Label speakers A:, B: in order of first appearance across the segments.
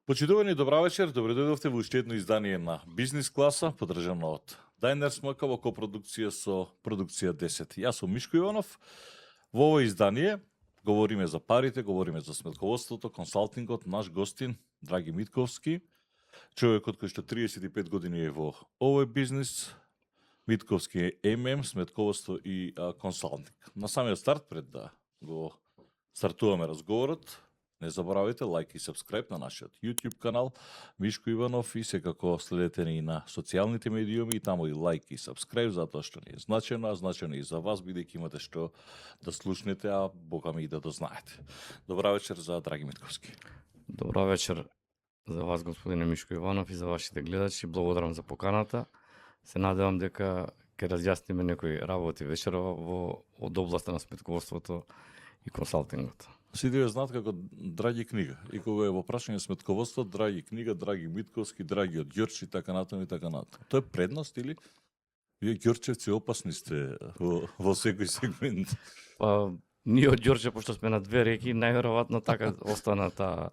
A: Почитувани, добра вечер, добредојдовте во уште едно издание на Бизнис класа, поддржано од Diners МК во копродукција со продукција 10. Јас сум Мишко Иванов. Во овој издание говориме за парите, говориме за сметководството, консалтингот. Наш гостин Драги Митковски, човекот кој што 35 години е во овој бизнис. Митковски е ММ, сметководство и консалтинг. На самиот старт, пред да го стартуваме разговорот, не заборавајте лайк и сабскрајб на нашиот YouTube канал Мишко Иванов и секако следете ни на социјалните медиуми и таму и лайк и сабскрајб, затоа што ни е значено, а значено и за вас, бидејќи имате што да слушнете, а богами и да дознаете. Добра вечер за Драги Митковски.
B: Добра вечер за вас, господине Мишко Иванов, и за вашите гледачи. Благодарам за поканата. Се надевам дека ќе разјасниме некои работи вечерова од областа на сметководството и консалтингот.
A: Сите ве знаат како Драги книга. И кога е во прашање сметководство, Драги книга, Драги Митковски, Драги од Ѓорче и така натаму и така натаму. Тоа е предност или вие Ѓорчевци опасни сте во секој сегмент?
B: Па ние од Ѓорче, пошто сме на две реки, најверојатно така остана да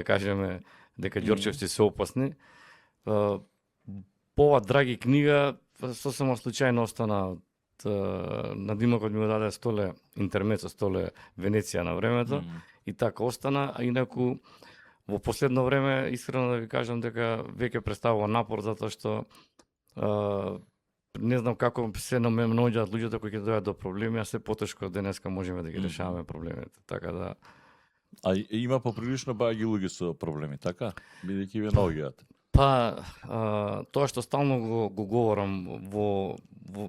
B: кажеме дека Ѓорчевци се опасни. По ова Драги книга сосема случајно остана надимокот ми го даде Столе Интермецо, Столе Венеција на времето и така остана, а инаку во последно време искрено да ви кажам дека веќе представува напор, затоа што не знам како се наоѓаат луѓето кои ќе дојдат до проблеми, а се потешко денеска можеме да ги решаваме проблемите. Така да
A: има поприлично бајаги луѓе со проблеми, така? Бидејќи ве наоѓаат.
B: Па, тоа што стално го говорам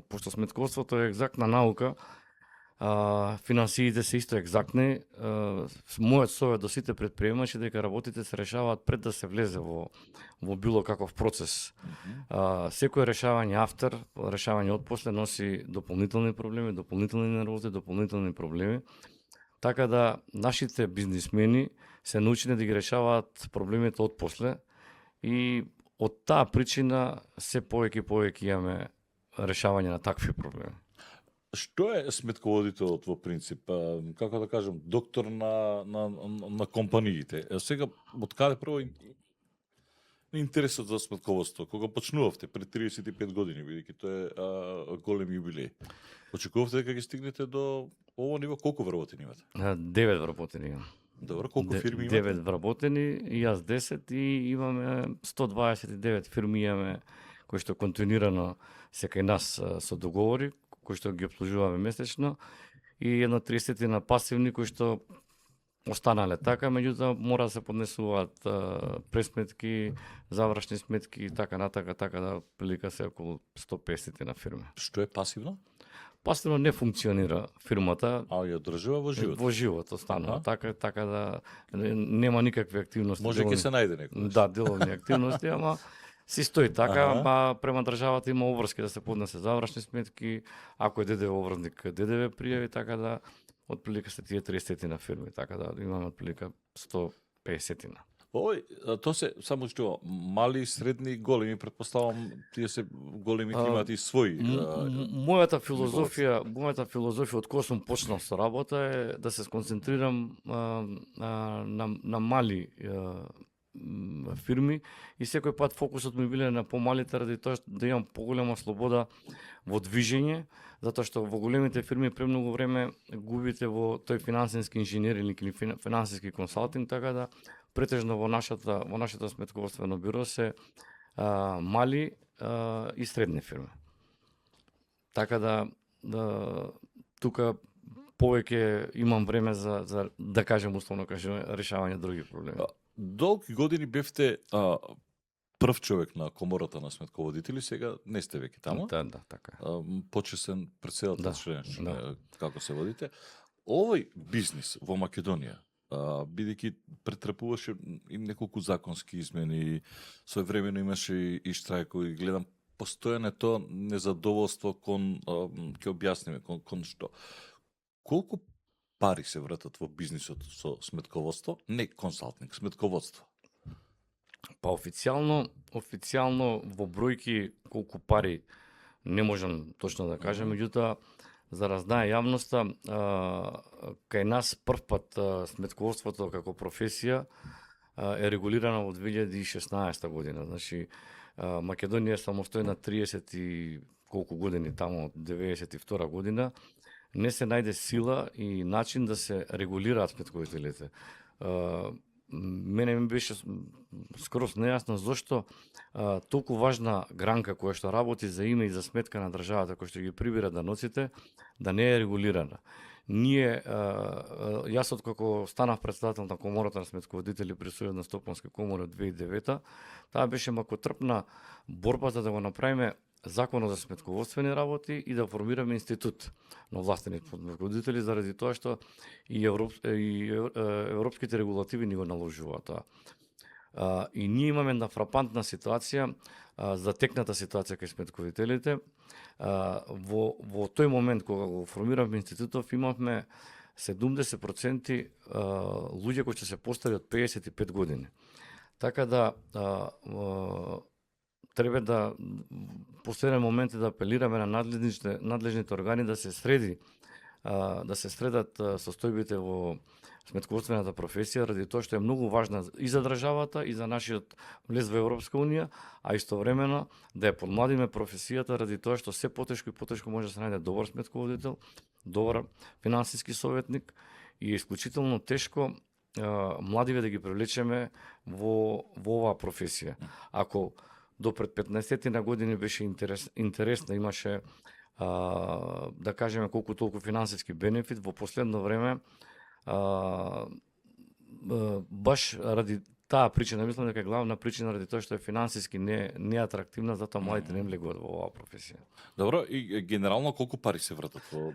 B: пошто сметководството е екзактна наука, финансиите се исто екзактни. Мојот совет до сите предприемачи дека работите се решаваат пред да се влезе во било каков процес. Секој решавање автор, решавање отпосле носи дополнителни проблеми, дополнителни нервози, дополнителни проблеми. Така да нашите бизнисмени се научени да ги решаваат проблемите отпосле. И од таа причина се повеќе имаме решавање на такви проблеми.
A: Што е сметководителот во принцип? Како да кажам, доктор на компаниите. Сега, од каде прво интересот за сметководство? Кога почнувавте пред 35 години, бидејќи тоа е голем јубилеј. Очекувавте дека ќе стигнете до ово ниво? Колку вработени имате?
B: 9 вработени имам.
A: Добро, колку фирми имате?
B: 9 вработени, и јас 10, и имаме 129 фирми имаме кои што континуирано се кај нас со договори, кои што ги обслужуваме месечно, и едно 30 на пасивни кои што останале така, меѓутоа мора да се поднесуваат пресметки, завршни сметки и така натака, така да прилика се околу 150 на фирми.
A: Што е пасивно?
B: Пасивно не функционира фирмата.
A: А ја одржува во живот?
B: Во живот останува, така да нема никакви активности.
A: Може ќе се најде некој.
B: Да, деловни активности, ама си стои така, па према државата има обврски да се поднесе завршни сметки, ако е ДДВ обврзник, ДДВ пријави, така да отприлика се тие 30 на фирми, така да имаме отприлика 150 на.
A: Тоа се само што мали, средни, големи, претпоставам тие се големи имаат и своји.
B: Мојата филозофија од кога сум почнал со работа е да се сконцентрирам на мали фирми и секој пат фокусот ми биле на помалите ради тоа да имам поголема слобода во движење, затоа што во големите фирми премногу време губите во тој финансиски инженеринг или финансиски консалтинг, така да претежно во нашето сметководствено бюро се мали и средни фирми. Така да тука повеќе имам време за да кажем условно решавање други проблеми.
A: Долги години бевте прв човек на комората на сметководители, сега не сте веќе таму.
B: Да, така.
A: Почесен председател член, како се водите. Овој бизнис во Македонија, бидејќи претрпуваше и неколку законски измени, своевремено имаше и штрајкови, гледам постојано тоа незадоволство кон, ќе објасниме, кон што. Колку пари се вратат во бизнисот со сметководство, не консалтинг, сметководство?
B: Па официјално во бројки колку пари не можам точно да кажам, меѓутоа за да знае јавноста, кај нас првпат сметководството како професија е регулирана во 2016 година. Значи Македонија е самостојна 30 и колку години таму од 92 година. Не се најде сила и начин да се регулираат сметковителите. Мене ми беше скрос нејасно зошто толку важна гранка која што работи за име и за сметка на државата, која што ги прибира даноците, да не е регулирана. Ние, јас откако станав председател на Комората на сметководители при Сојузна стопанска комора од 2009, таа беше макотрпна борбата да го направиме законот за сметководствени работи и да формираме институт на овластени сметководители заради тоа што и европските регулативи ни го наложуваат тоа. И ние имаме една фрапантна ситуација, затекната ситуација кај сметковителите. Во тој момент кога го формиравме институтов, имавме 70% луѓе кои што се постави од 55 години. Така да треба да последен момент да апелираме на надлежните органи да се средат состојбите во сметководствената професија, ради тоа што е многу важна и за државата и за нашиот влез во Европска унија, а истовремено да ја подмладиме професијата, ради тоа што се потешко и потешко може да се најде добар сметководител, добар финансиски советник и е исклучително тешко младиве да ги привлечеме во оваа професија. Ако до пред 15 на години беше интересна, имаше да кажеме колку толку финансиски бенефит, во последно време баш ради таа причина, мислам дека е главна причина ради тоа што е финансиски не атрактивна, затоа младите не влегуваат во оваа професија.
A: Добро, и генерално колку пари се вратат во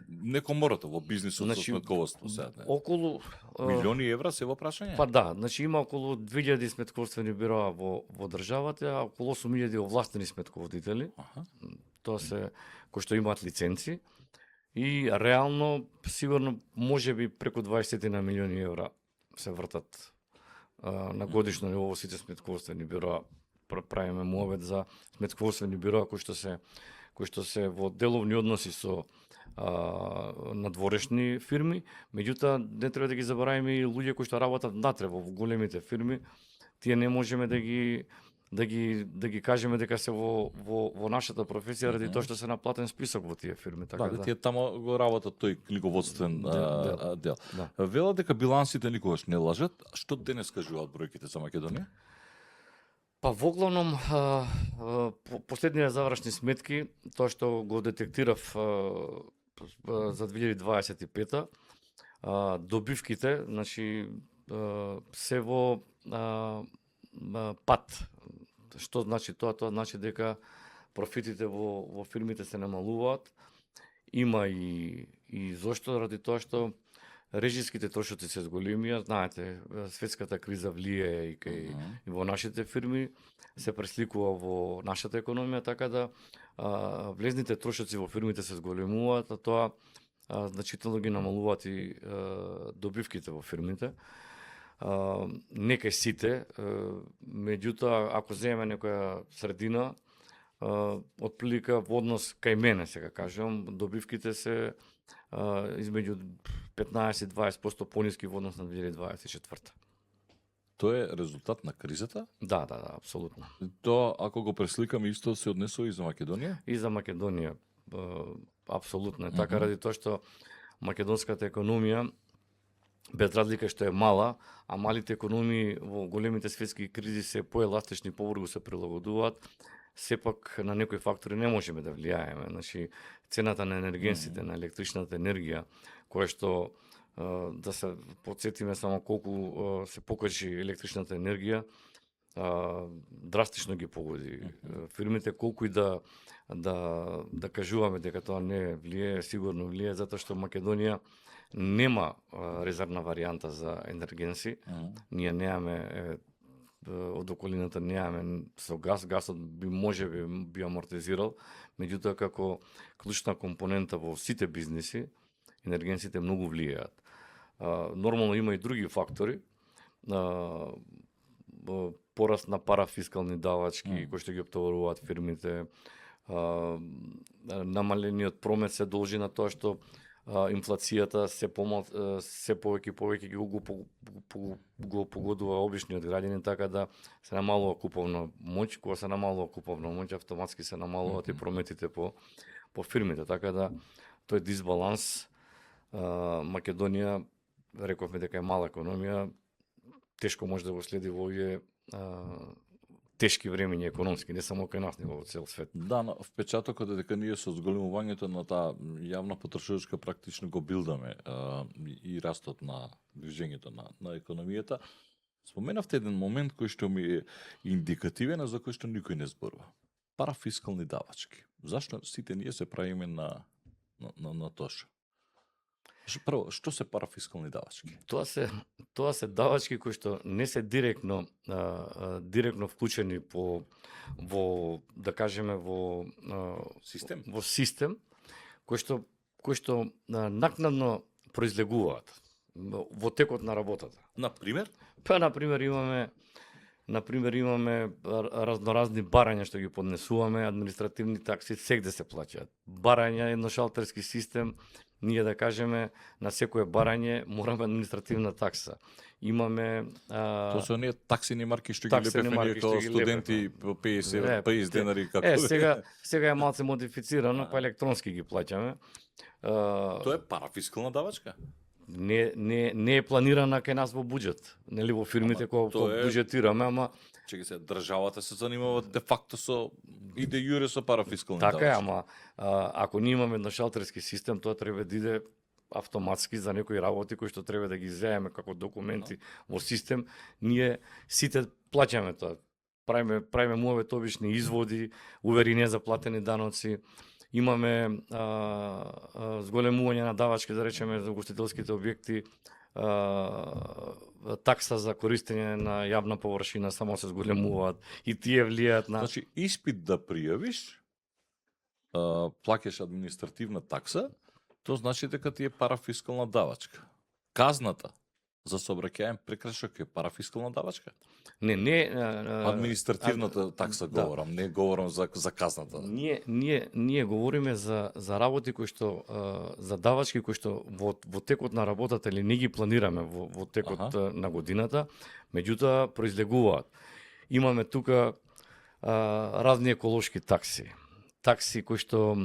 A: не комората, во бизнисот, со сметководство сега?
B: Околу
A: милиони евра се во прашање?
B: Па да, значи има околу 2000 сметководствени бироа во државата, а околу 8000 овластени сметководители. Тоа се кои што имаат лиценци. И реално, сигурно, може би преку 20 на милиони евра се вртат на годишно ниво во сите сметководствени бироа. Правиме муавет за сметководствени бироа кои што се во деловни односи со надворешни фирми, меѓутоа не треба да ги забораваме и луѓе кои што работат внатре во големите фирми. Тие не можеме да ги кажеме дека се во нашата професија ради тоа што се на платен список во тие фирми, така
A: да. Тие тамо го работат тој книговодствен дел.
B: Да.
A: Велат дека билансите никогаш не лажат. Што денес кажуваат бројките за Македонија?
B: Па воглавном последниве завршни сметки, тоа што го детектирав за 2025, добивките, значи се во пат. Што значи тоа? Тоа значи дека профитите во фирмите се намалуваат. Има и зошто? Ради тоа што режиските трошоци се зголемија. Знаете, светската криза влие и во нашите фирми, се пресликува во нашата економија, така да влезните трошоци во фирмите се зголемуваат, а тоа значително ги намалуваат и добивките во фирмите. Не кај сите, меѓутоа, ако земеме некоја средина, отприлика во однос кај мене, сега кажам, добивките се измеѓу 15-20% пониски во однос на 2024.
A: Тоа е резултат на кризата?
B: Да, апсолутно.
A: Тоа, ако го пресликаме, исто се однесува и за Македонија?
B: И за Македонија, апсолутно е така, ради тоа што македонската економија, без разлика што е мала, а малите економии во големите светски кризи се поеластични, побрзо се прилагодуваат, сепак на некои фактори не можеме да влијаеме. Значи, цената на енергенсите, на електричната енергија, која што, да се подсетиме само колку се покачи електричната енергија, драстично ги погоди фирмите, колку и да кажуваме дека тоа не влие, сигурно влие, затоа што Македонија нема резервна варијанта за енергенси. Ние немаме, од околината немаме со гасот би амортизирал, меѓутоа како клучна компонента во сите бизниси, енергенсите многу влијаат. Нормално има и други фактори, пораст на парафискални давачки кои што ги оптоваруваат фирмите, намалениот промет се должи на тоа што инфлацијата се повеќе и повеќе го погодува обичниот граѓанин, така да се намалува куповна моќ. Кога се намалува куповна моќ, автоматски се намалуваат и прометите по фирмите, така да тој дисбаланс Македонија, рековме дека е мала економија, тешко може да го следи во овие тешки времиња економски, не само кај нас, него во цел свет.
A: Да, на впечатокот е дека ние со зголемувањето на таа јавна потрошувачка практично го билдаме и растот на движењето на економијата. Споменавте еден момент кој што ми е индикативен, а за кој што никој не зборува. Парафискални давачки. Зашто сите ние се правиме на тоша? Прво, што се парафискални давачки?
B: Тоа се давачки кои што не се директно вклучени во да кажеме во систем кои што накнадно произлегуваат во текот на работата.
A: Например?
B: Па например имаме разноразни барања што ги поднесуваме, административни такси сегде се плаќаат. Барања, едношалтерски систем, ние да кажеме на секое барање мораме административна такса. Имаме
A: Тоа се оние таксини марки што ги лепевме како студенти по 50 денари како.
B: Сега е малце модифицирано, па електронски ги плаќаме.
A: Тоа е парафискална давачка?
B: Не е планирана кај нас во буџет, нели во фирмите кога буџетираме, ама
A: чеки се, државата се занимава де факто со и де јуре со парафискални давачки.
B: Така е, ама ако ние имаме едношалтерски систем, тоа треба да иде автоматски за некои работи кои што треба да ги изееме како документи во систем, ние сите плаќаме тоа. Правиме муавет обични изводи, увери незаплатени даноци. Имаме зголемување на давачки, да речеме, за угостителските објекти, такса за користење на јавна површина само се зголемуваат и тие влијаат на...
A: Значи, испит да пријавиш, плаќаш административна такса, тоа значи дека ти е парафискална давачка. Казната за сообраќаен прекршок е парафискална давачка?
B: Не.
A: Административната такса говорам, не говорам за казната.
B: Ние говориме за работи кои што за давачки кои што во текот на работата или не ги планираме во текот на годината, меѓутоа произлегуваат. Имаме тука разни еколошки такси кои што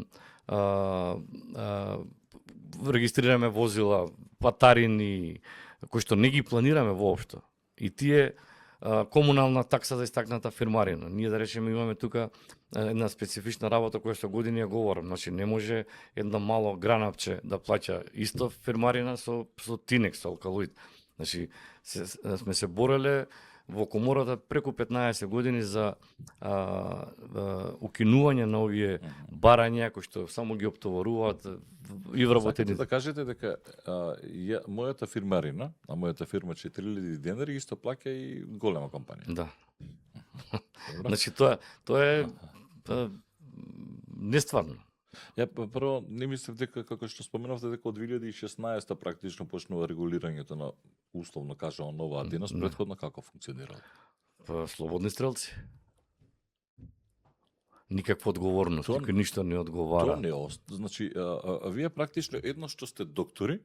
B: регистрираме возила, патарини, кои што не ги планираме воопшто. И тие комунална такса за истакната фирмарина. Ние да речеме имаме тука една специфична работа која што години ја говорам. Значи не може едно мало гранапче да плаќа исто фирмарина со тинекс, со алкалоид. Значи сме се бореле во комората преку 15 години за укинување на овие барања кои што само ги оптоваруваат и вработени.
A: Да кажете дека мојата фирмарина, а мојата фирма 4000 денари исто плаќа и голема компанија.
B: Да. Значи тоа е нестварно.
A: Ја прво не мислев дека како што споменавте дека од 2016 практично почнува регулирањето на условно кажано новаа дейност, претходно како функционирало?
B: Слободни стрелци. Никаква одговорност, никој ништо не одговара.
A: Тоа не значи вие практично едно што сте доктори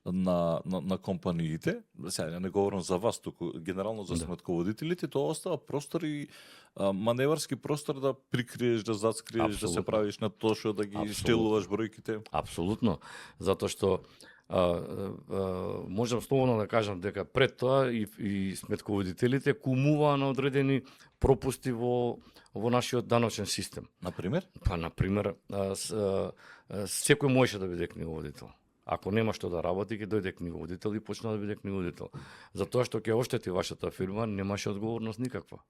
A: на компаниите, сега не говорам за вас, туку генерално за сметководителите, тоа остава простор и маневарски простор да прикриеш, да зацкриеш, да се правиш на тошо, да ги штелуваш бројките.
B: Апсолутно, затоа што можам слободно да кажам дека пред тоа и сметководителите кумуваа на одредени пропусти во нашиот даночен систем.
A: Например?
B: Па, например, секој можеше да биде книговодител. Ако нема што да работи, ќе дојде книговодител и почна да биде книговодител. Затоа што ќе оштети вашата фирма, немаше одговорност никаква.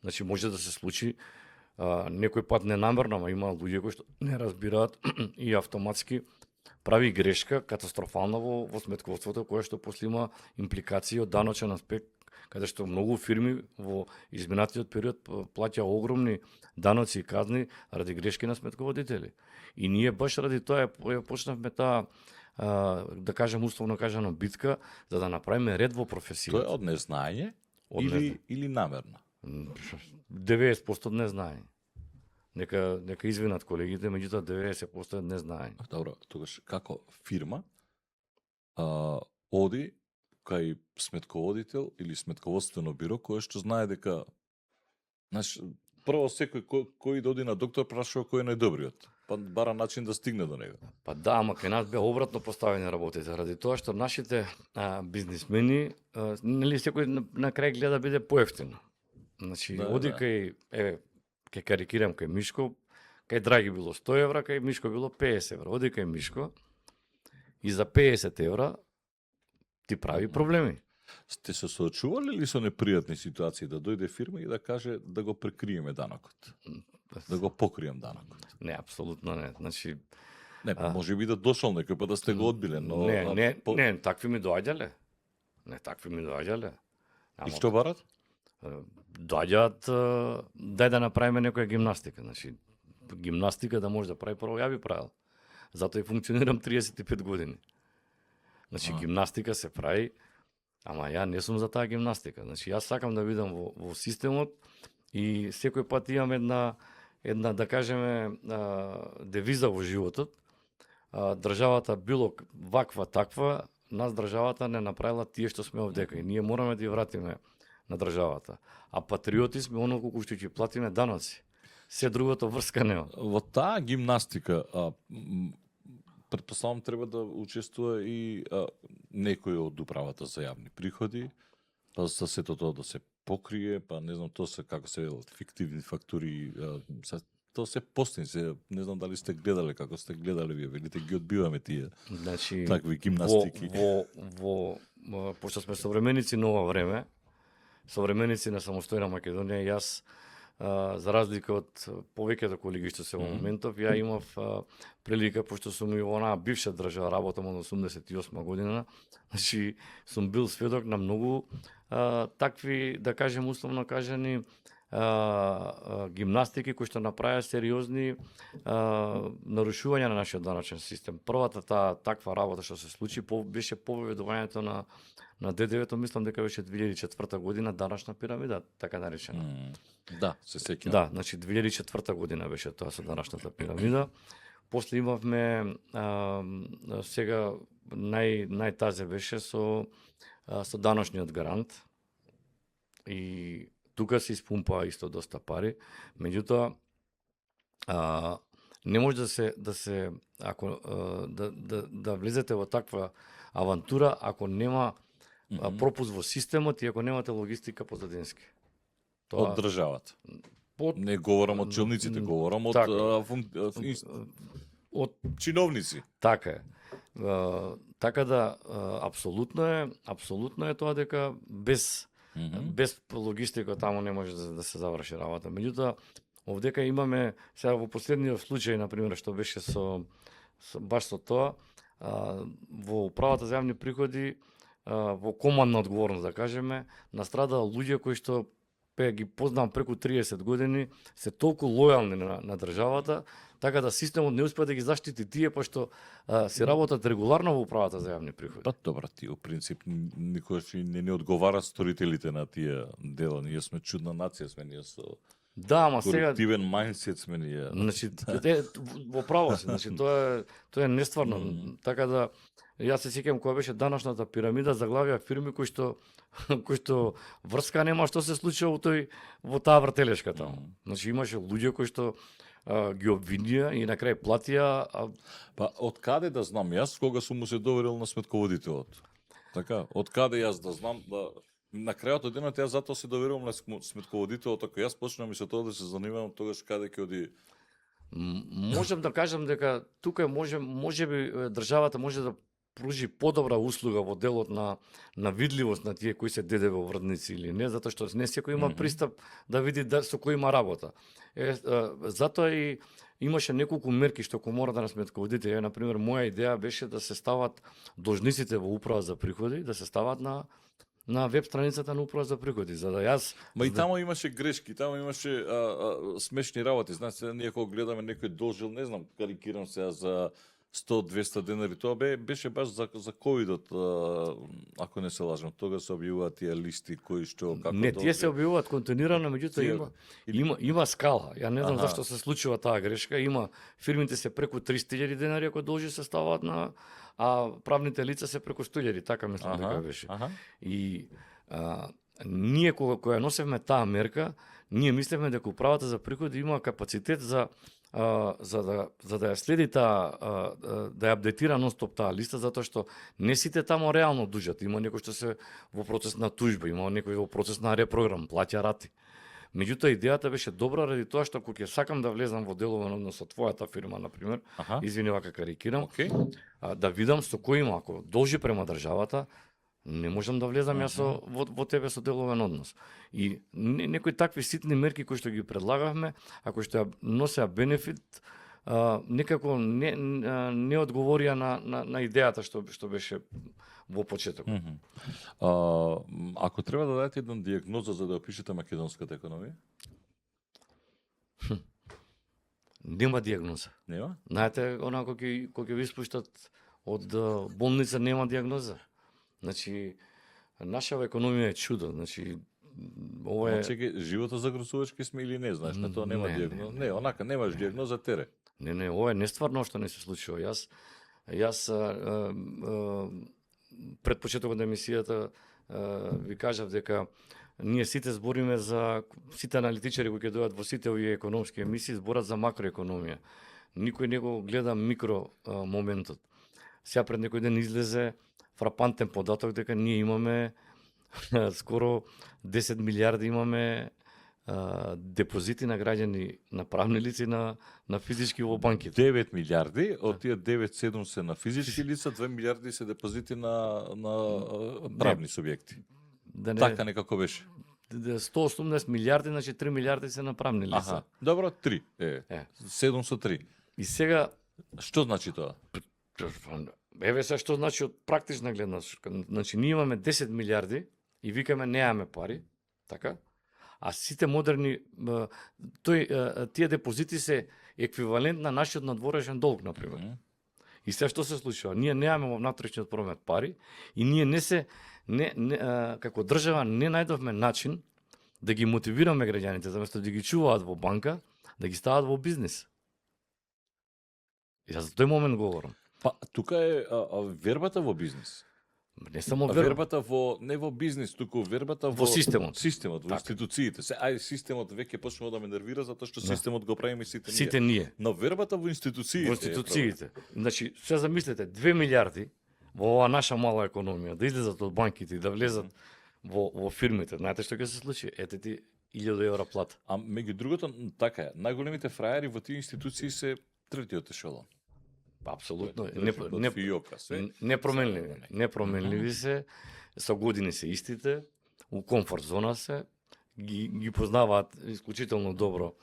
B: Значи може да се случи некој пат ненамерно, ама има луѓе кои што не разбираат и автоматски прави грешка катастрофална во сметководството, која што после има импликации од даночен аспект, каде што многу фирми во изминатиот период плаќа огромни даноци и казни ради грешки на сметководители. И ние баш ради тоа почнавме таа да кажем условно кажано битка за да направиме ред во професијата.
A: Тоа е од незнаење или намерно?
B: 90% незнаење. нека извинат колегите, меѓутоа 90% не знаење.
A: Добро, тогаш како фирма оди кај сметководител или сметководствено биро кое што знае дека прво секој кој да оди на доктор прашува кој е најдобриот, па бара начин да стигне до него.
B: Па да, ама кај нас беа обратно поставени работите, заради тоа што нашите бизнисмени, нели секој на крај гледа да биде поевтино. Значи, оди кај, ке карикирам кај Мишко, кај Драги било 100 евра, кај Мишко било 50 евра. Оди кај Мишко и за 50 евра ти прави проблеми.
A: Сте се соочували ли со непријатни ситуации да дојде фирма и да каже да го прекриеме данокот? Да го покрием данокот?
B: Не, апсолутно не. Значи,
A: не, може би да дошол некој па да сте го одбиле, но
B: не, такви ми доаѓале. Не, такви ми доаѓале.
A: И што барат?
B: Доаѓаат дај да направиме некоја гимнастика, значи гимнастика да може да прави, прво ја би правил. Затоа и функционирам 35 години. Значи гимнастика се прави, ама ја не сум за таа гимнастика. Значи јас сакам да видам во системот и секој пат имам една да кажеме девиза во животот. Државата било ваква таква, нас државата не направила тие што сме овдека и ние мораме да ја вратиме на државата. А патриоти сме оно колку што ќе платиме даноци. Се другото врска нема.
A: Во таа гимнастика претпоставам треба да учествува и некој од управата за јавни приходи, па за сето тоа да се покрие, па не знам, тоа се како се велат фиктивни фактури, тоа се постни, не знам дали сте гледале, како сте гледале вие, велите ги одбиваме тие.
B: Значи,
A: такви гимнастики.
B: Пошто сме современици на ова време, современици на самостојна Македонија, јас за разлика од повеќето колеги што се во моментов, ја имав прилика, пошто сум и во онаа бивша држава, работам од 88 година, значи сум бил сведок на многу такви, да кажем условно кажани, гимнастики кои што направија сериозни нарушувања на нашиот даночен систем. Првата таква работа што се случи беше поведувањето на ДДВ-то, мислам дека беше 2004 година, даночна пирамида, така наречена.
A: Да, се сеќавам.
B: Да, значи 2004 година беше тоа со даночната пирамида. После имавме сега најтазе беше со даночниот гарант. И тука се испумпаа исто доста пари, меѓутоа не може да влезете во таква авантура ако нема пропуск во системот и ако немате логистика позадински.
A: Од државата. Не говорам од челниците, говорам од чиновници.
B: Така е. Така да апсолутно е тоа дека без логистика таму не може да се заврши работа. Меѓутоа, овдека имаме, сега во последниот случај, например, што беше баш со тоа, во управата за јавни приходи, во командна одговорност, да кажеме, настрадаа луѓе кои што ги познавам преку 30 години, се толку лојални на државата, така да системот не успеа да ги заштити тие, пошто се работат регуларно во управата за јавни приходи.
A: Па добра, тие, принцип, никогаш не одговарат сторителите на тие дела. Ние сме чудна нација, сме ние со
B: ама сега
A: колективен мајндсет сме ние.
B: Значи, во право си, значи тоа е нестварно. Така да јас се сеќавам кога беше даношната пирамида, заглавија фирми кои што врска нема што се случува во таа вртелешка таму. Значи имаше луѓе кои што ги обвинија и на крај платија.
A: Па од каде да знам јас кога сум му се доверил на сметководителот? Така, од каде јас да знам да на крајот од денот јас затоа се доверувам на сметководителот, ако јас почнам и со тоа да се занимавам, тогаш каде ќе оди?
B: Можам да кажам дека тука можеби државата може да пружи подобра услуга во делот на видливост на тие кои се ДДВ врдници или не, затоа што не секој има пристап да види со кој има работа. Затоа и имаше неколку мерки што комората на сметководители, на пример, моја идеја беше да се стават должниците во управа за приходи, да се стават на веб страницата на управа за приходи, за да јас...
A: И таму имаше грешки, таму имаше смешни работи. Знаете, ние кога гледаме некој должил, не знам, карикирам се за 100-200 денари. Тоа беше баш за ковидот, ако не се лажам. Тога се објавуваат тие листи кои што како
B: Не, тие се објавуваат континуирано, меѓутоа
A: Тие-
B: има скала. Ја не знам
A: Аха.
B: зашто се случува таа грешка. Има фирмите се преку 300.000 денари ако должи се ставаат на, а правните лица се преку 100.000, така мислам дека беше.
A: Аха.
B: И ние кога ја носевме таа мерка, ние мислевме дека управата за приходи има капацитет за да ја следи да ја апдейтира нон-стоп таа листа, затоа што не сите тамо реално дужат. Има некои што се во процес на тужба, има некои во процес на репрограм, плаќа рати. Меѓутоа идејата беше добра ради тоа што кога ќе сакам да влезам во деловен однос со твојата фирма на пример,
A: Аха.
B: извини вака карикирам,
A: Океј.
B: да видам со кој има, ако должи према државата, не можам да влезам јас во тебе со деловен однос. И некои такви ситни мерки кои што ги предлагавме, ако што ја носеа бенефит, некако не одговорија на идејата што беше во почетокот.
A: Ако треба да дадете една дијагноза за да опишете македонската економија?
B: Нема дијагноза.
A: Нема?
B: Знаете, онако кога ви испуштат од болница нема дијагноза. Значи, нашава економија е чудо. Значи, ова е...
A: Чекај, живото загрусувачки сме или не, знаеш, на тоа нема
B: Не,
A: дијагноза. Не, онака немаш дијагноза тере.
B: Не, ова е нестварно што не се случува. Јас пред почетокот на емисијата ви кажав дека ние сите збориме за сите аналитичари кои ќе дојдат во сите овие економски емисии зборат за макроекономија. Никој не го гледа микро моментот. Сега пред некој ден излезе фрапантен податок дека ние имаме скоро 10 милиарди имаме депозити на граѓани, на правни лица и на физички во банките.
A: 9 милиарди, од тие 9,7 се на физички лица, 2 милиарди се депозити на правни субјекти.
B: Да не,
A: Така некако беше.
B: 118 милиарди, значи 3 милиарди се на правни лица.
A: Аха. Добро, 3. 7 со 3.
B: И сега
A: Што значи тоа?
B: еве се што значи од практична гледна точка. Значи ние имаме 10 милиарди и викаме немаме пари, така? А сите модерни тие депозити се еквивалент на нашиот надворешен долг на пример. И се што се случува? Ние немаме во внатрешниот промет пари и ние како држава не најдовме начин да ги мотивираме граѓаните, заместо да ги чуваат во банка, да ги стават во бизнис. И за тој момент говорам.
A: Па, тука е вербата во бизнис.
B: Не само
A: Вербата не во бизнис, туку вербата
B: во системот.
A: Системот, во
B: Така.
A: институциите. Системот веќе почнува да ме нервира затоа што системот го правиме сите ние.
B: Сите ние.
A: Но вербата во институциите.
B: Во институциите. Значи, се замислете, 2 милиарди во оваа наша мала економија да излезат од банките и да влезат во фирмите. Знаете што ќе се случи? Ете ти 1000 евра плата.
A: А меѓу другото, така е, најголемите фрајери во тие институции се третиот ешелон.
B: Апсолутно.
A: Непроменливи.
B: Непроменливи се, со години се истите, у комфорт зона се, ги познаваат исклучително добро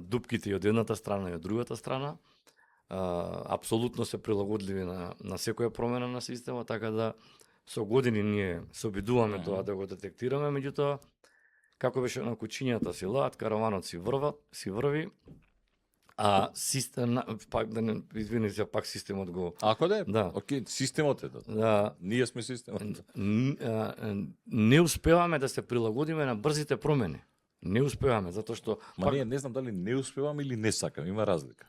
B: дупките и од едната страна и од другата страна. Апсолутно се прилагодливи на секоја промена на системот, така да со години ние се обидуваме тоа да го детектираме, меѓутоа како беше на кучињата си лаат, караванот си врви, а систем, пак да не извини се, пак системот го...
A: Ако да е?
B: Да.
A: Океј, системот е
B: Да,
A: Ние сме системот.
B: не успеваме да се прилагодиме на брзите промени. Не успеваме, затоа што
A: Ма ние не знам дали не успеваме или не сакаме, има разлика.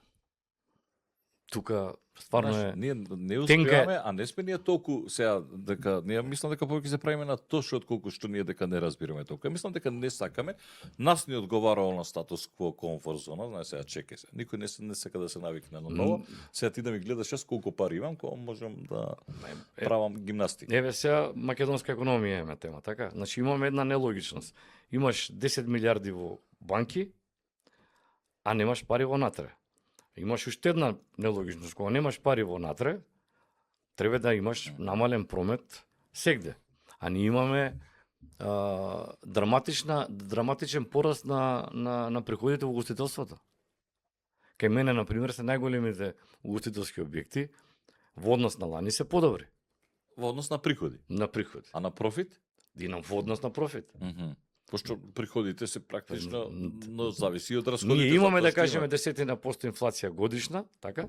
B: тука стварно
A: Знаеш,
B: е...
A: ние не успеваме, а не сме ние толку сега дека ние мислам дека повеќе се правиме на тоа отколку што ние дека не разбираме толку. Мислам дека не сакаме, нас ни одговара на статус кво комфорт зона, знаеш сега чекај се. Никој не сака да се навикне на ново. Сега ти да ми гледаш јас колку пари имам, кога можам да правам гимнастика.
B: Еве сега македонска економија е тема, така? Значи имаме една нелогичност. Имаш 10 милиарди во банки, а немаш пари во натре. Имаш уште една нелогичност. Кога немаш пари во натре, треба да имаш намален промет сегде. А ние имаме драматичен пораст на приходите во угостителството. Кај мене, например, се најголемите угостителски објекти во однос на лани се подобри.
A: Во однос на приходи.
B: На приходи.
A: А на профит?
B: И на во однос на профит.
A: Пошто приходите се практично, но зависи од расходите.
B: Ние имаме
A: затоа
B: да
A: што
B: кажеме 10% инфлација годишна, така?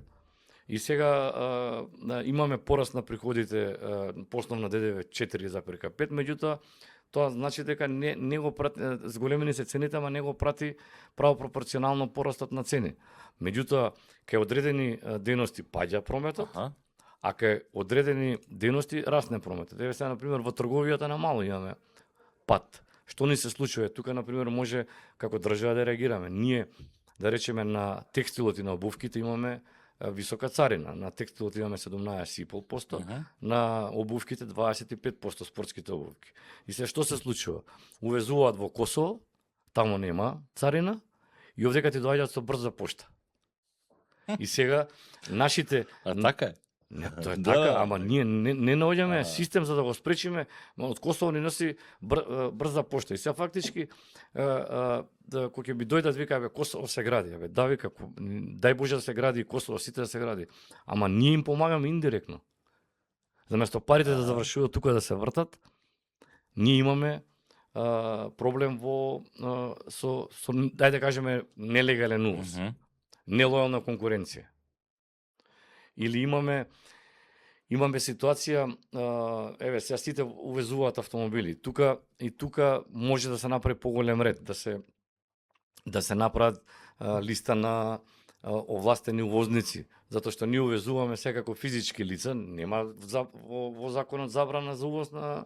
B: И сега имаме пораст на приходите по основна ДДВ 4,5, меѓутоа тоа значи дека не го прати, зголемени се цените, ама не го прати право пропорционално порастот на цени. Меѓутоа, кај одредени дејности паѓа прометот, а кај одредени дејности расне прометот. Еве сега, например, во трговијата на мало имаме пат. Што ни се случува? Тука, например, може како држава да реагираме. Ние, да речеме, на текстилот и на обувките имаме висока царина. На текстилот имаме 17,5%, на обувките 25%, спортските обувки. И се што се случува? Увезуваат во Косово, таму нема царина, и овдека ти доаѓаат со брза пошта. И сега нашите...
A: така е.
B: Не, тоа е така, ама ние не наоѓаме систем за да го спречиме, од Косово ни носи брза пошта. И сега фактички, кога ќе би дојдат, вика, Косово се гради, да, вика, дај Боже да се гради Косово, сите да се гради. Ама ние им помагаме индиректно. Заместо парите да завршуваат тука да се вртат, ние имаме проблем со дај да кажеме, нелегален увоз, нелојална конкуренција. Или имаме ситуација, еве, сега сите увезуваат автомобили. Тука може да се направи поголем ред, да се направат листа на овластени увозници, затоа што ние увезуваме секако физички лица, нема во законот забрана за увоз на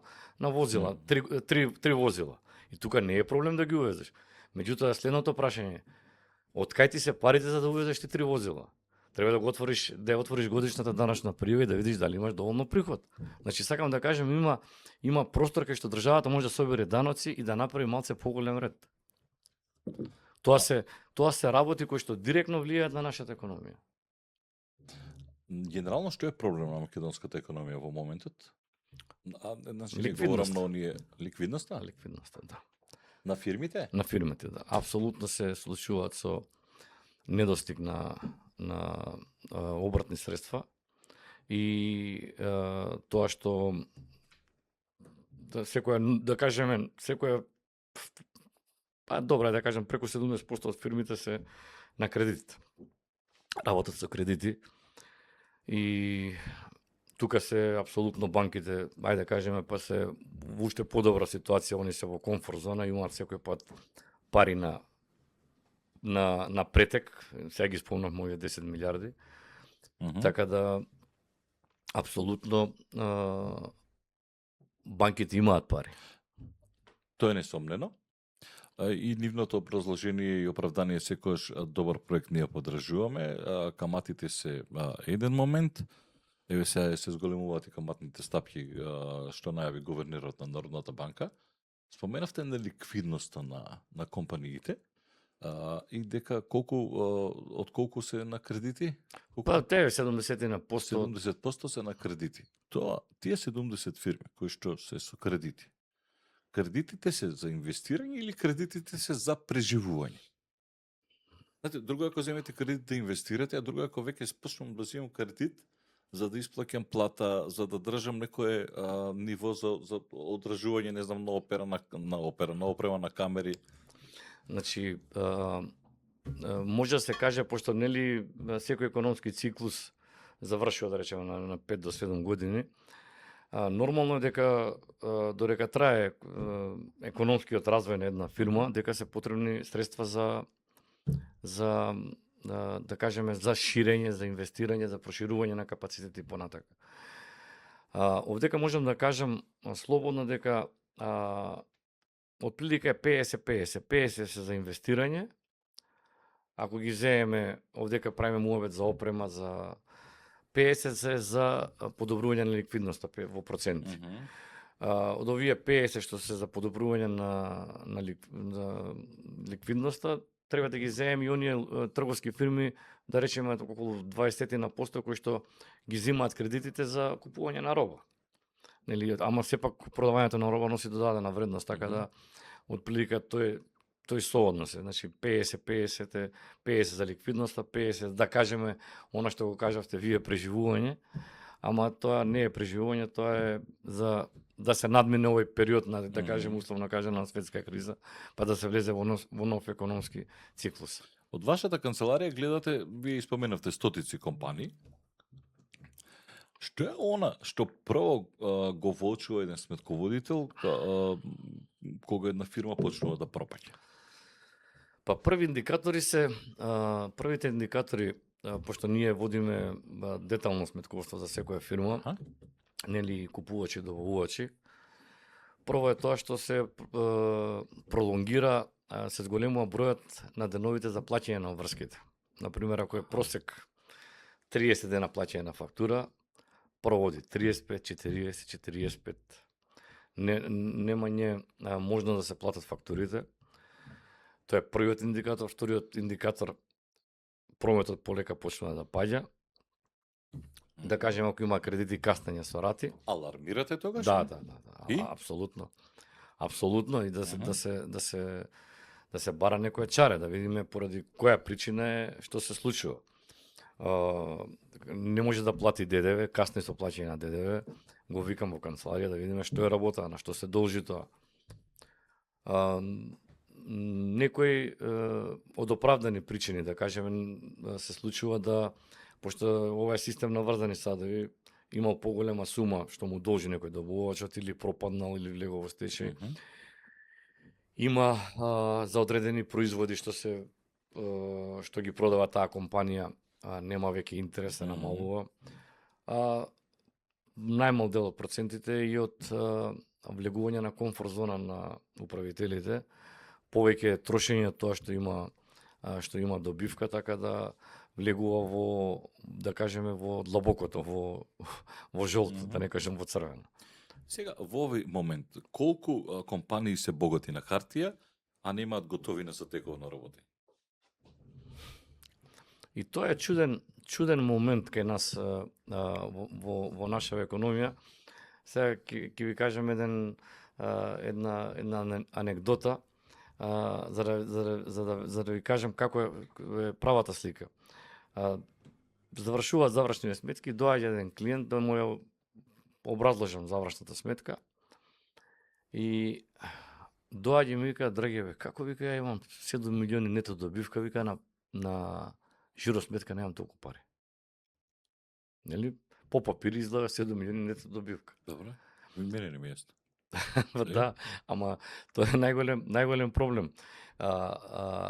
B: возила, три возила. И тука не е проблем да ги увезеш. Меѓутоа, следното прашање, од кај ти се парите за да увезеш ти 3 возила? Треба да отвориш годишната даначна пријава и да видиш дали имаш доволно приход. Значи, сакам да кажем, има простор кај што државата може да собере даноци и да направи малце поголем ред. Тоа се работи кои што директно влијаат на нашата економија.
A: Генерално, што е проблем на македонската економија во моментот? Значи,
B: Ликвидноста.
A: Ликвидноста?
B: Ликвидноста, да.
A: На фирмите?
B: На фирмите, да. Апсолутно се случуваат со недостиг на обратни средства и тоа што да кажем преку 70% од фирмите се на кредит. Работат со кредити и тука се апсолутно банките, ајде да кажеме, па се во уште подобра ситуација, они се во комфорт зона и имаат секој пат пари на претек, сега ги спомнав моје 10 милиарди. Така да апсолутно банките имаат пари.
A: Тоа е несомнено. И нивното образложение и оправдание секојаш добар проект ние поддржуваме. Каматите се еден момент. Еве сега се зголемуваат и каматните стапки што најави гувернерот на Народната банка. Споменавте на ликвидноста на компаниите. И дека од колку се на кредити?
B: Па, 70%
A: 70% се на кредити. Тие 70 фирми кои што се со кредити. Кредитите се за инвестирање или кредитите се за преживување? Знаете, друго ако земете кредит да инвестирате, а друго ако веќе спочнам да земам кредит за да исплаќам плата, за да држам некое ниво за одржување, не знам, на опрема на камери.
B: Значи, може да се каже, пошто нели секој економски циклус завршува, да речеме, на 5 до 7 години, нормално е дека додека трае економскиот развој на една фирма, дека се потребни средства за да кажеме за ширење, за инвестирање, за проширување на капацитет и понатака. Овдека можам да кажам слободно дека отприлика е 50-50. 50 се за инвестирање. Ако ги земеме, овдека правиме муабет за опрема, за 50 се за подобрување на ликвидноста во проценти. Од овие 50 што се за подобрување на ликвидноста, треба да ги земеме и оние трговски фирми, да речеме околу 20% кои што ги земаат кредитите за купување на роба. Нели, ама сепак продавањето на роба носи додадена вредност, така да отприлика тој сооднос е. Значи 50 за ликвидноста, 50 да кажеме она што го кажавте вие преживување, ама тоа не е преживување, тоа е за да се надмине овој период на, да кажеме условно кажано, светска криза, па да се влезе во нов економски циклус.
A: Од вашата канцеларија гледате, вие испоменавте стотици компании, Што е она што прво го воочува еден сметководител кога една фирма почнува да пропаѓа?
B: Па првите индикатори, пошто ние водиме детално сметководство за секоја фирма,
A: Аха.
B: нели купувачи и добавувачи. Прво е тоа што се пролонгира, се зголемува бројот на деновите за плаќање на врските. Например, ако е просек 30 дена плаќање на фактура, проводи 35, 40, 45. Немање можност да се платат фактурите. Тоа е првиот индикатор. Вториот индикатор, прометот полека почнува да паѓа. Да кажем, ако има кредити каснење со рати.
A: Алармирате тогаш?
B: Да.
A: И?
B: Апсолутно. Апсолутно, и да се бара некоја чаре, да видиме поради која причина е што се случува. Не може да плати ДДВ, касни со плаќање на ДДВ, го викам во канцеларија да видиме што е работа, на што се должи тоа. Некои од оправдани причини, да кажеме, се случува да, пошто ова е систем на врзани садови, имал поголема сума што му должи некој добувачот или пропаднал или влегол во стечај. Има за одредени производи што ги продава таа компанија, нема веќе интерес да намалува. Најмал дел од процентите и од влегување на комфорт зона на управителите, повеќе трошење од тоа што има добивка, така да влегува во, да кажеме, во длабокото, во жолто, да не кажем во црвено.
A: Сега, во овој момент, колку компании се богати на хартија, а немаат готовина за тековно работи?
B: И тоа е чуден момент кај нас во нашава економија. Сега ќе ви кажам една анекдота, за да ви кажам како е правата слика. Завршуваат завршни сметки, доаѓа еден клиент да му ја образложам завршната сметка и доаѓа и ми вика: "Драгеве, како вика ја имам 7 милиони нето добивка, вика на жиро сметка немам толку пари." Нели? По папир изгледа 7 милиони нето добивка.
A: Добро. Мене не ми е јасно.
B: Да, ама тоа е најголем проблем.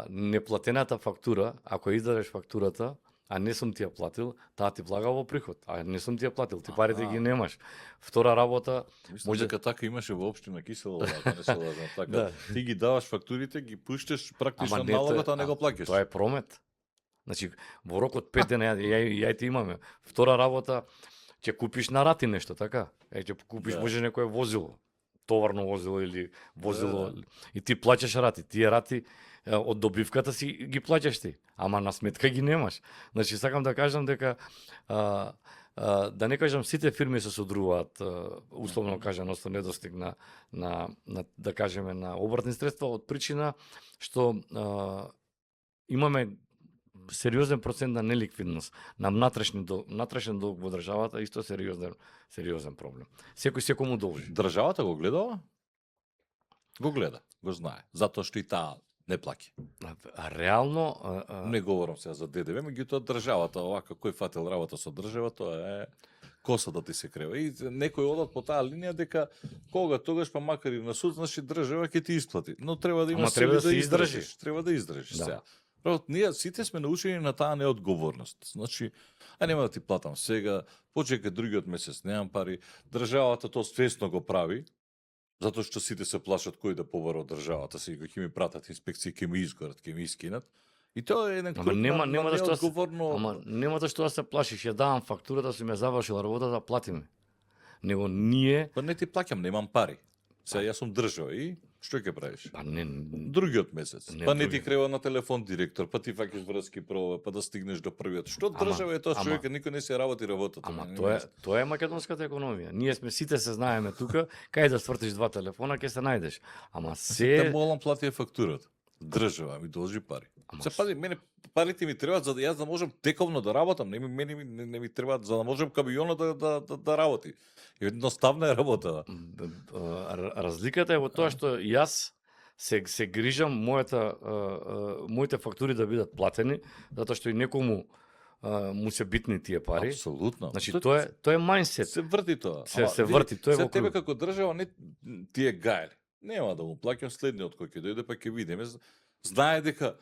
B: Неплатената фактура, ако издадеш фактурата, а не сум ти ја платил, таа ти влага во приход, а не сум ти ја платил, ти парите ги немаш. Втора работа,
A: Мислам дека така имаше во општина Кисело, ако не се лажам, така. Ти ги даваш фактурите, ги пушташ практично налогот, а не го плаќаш.
B: Тоа е промет. Значи, во рок од 5 дена ја ти имаме. Втора работа, ќе купиш на рати нешто, така? Ќе купиш може некое возило, товарно возило или возило, и ти плаќаш рати. Тие рати од добивката си ги плаќаш ти, ама на сметка ги немаш. Значи, сакам да кажам дека да не кажам сите фирми се содруваат, условно кажано, со недостиг на да кажеме на обртни средства, од причина што имаме сериозен процент на неликвидност, на внатрешен долг во државата, исто сериозен проблем. Секој секому должи.
A: Државата го гледала? Го гледа, го знае. Затоа што и таа не плаќа.
B: Реално
A: Не говорам сега за ДДВ, меѓутоа државата, овака кој фател работа со држава, тоа е коса да ти се крева. И некој одат по таа линија дека кога тогаш, па макар и на суд, значи држава ќе ти исплати. Но треба да имаш
B: треба да
A: да
B: се
A: издржиш. Треба да издржиш
B: Да.
A: сега. Правот, ние сите сме научени на таа неодговорност. Значи, нема да ти платам сега, почекај другиот месец, немам пари. Државата тоа свесно го прави, затоа што сите се плашат кој да побара од државата, сега ќе ми пратат инспекции, ќе ми изгорат, ќе ми искинат. И тоа е еден круг
B: нема да што
A: неодговорно...
B: Ама нема да што да се плашиш, ја давам фактурата, си ме завршил работата, платиме. Него ние
A: Па не ти плаќам, немам пари. Сега јас сум држава и што ќе правиш?
B: па не
A: Другиот месец.
B: Не,
A: Па не ти
B: другиот.
A: крева на телефон директор, па ти фаќаш врски прво, па да стигнеш до првиот. Што држава е тоа
B: ама-
A: човек, никој не се работи работата.
B: Ама
A: Не,
B: тоа е македонската економија. Ние сите се знаеме тука, кај да свртиш 2 телефона ќе се најдеш. Ама
A: Те
B: се
A: молам плати фактурата. Држава ми должи пари.
B: Ама
A: Се пази, мене парите ми требаат за да јас да можам тековно да работам, не ми требаат за да можам камионот да работи. Едноставна е работа.
B: разликата е во тоа што јас се грижам моите фактури да бидат платени, затоа што и некому му се битни тие пари.
A: Апсолутно.
B: Значи тоа е mindset.
A: се врти тоа.
B: Се врти, тоа е
A: се
B: во
A: тебе
B: круг.
A: како држава не ти е гајле. Нема да му плаќам следниот кој ќе дојде па ќе видиме. Знае дека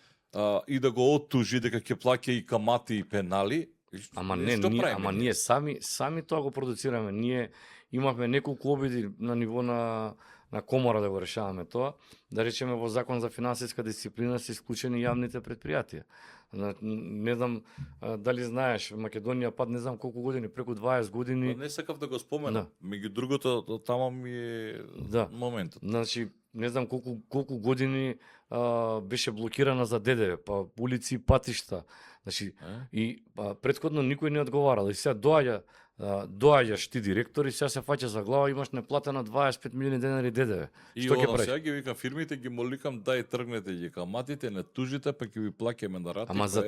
A: и да го оттужи дека ќе плаќа и камати и пенали.
B: Ама не, ние сами тоа го продуцираме. Ние имавме неколку обиди на ниво на комора да го решаваме тоа. Да речеме во Закон за финансиска дисциплина се исклучени јавните предпријатија. Не знам дали знаеш, Македонија пат не знам колку години, преку 20 години.
A: Не сакав да го споменам.
B: Да.
A: Меѓу другото таму ми е моментот.
B: Значи, не знам колку години беше блокирана за ДДВ, па улици и патишта. Значи, и претходно никој не одговарал. И сега доаѓаш ти директор и сега се фаќа за глава, имаш неплатено 25 милиони денари ДДВ.
A: И
B: Што ќе правиш?
A: сега ги викам фирмите, ги моликам дај тргнете ги каматите, не тужите, па ќе ви плаќаме на рати.
B: Ама за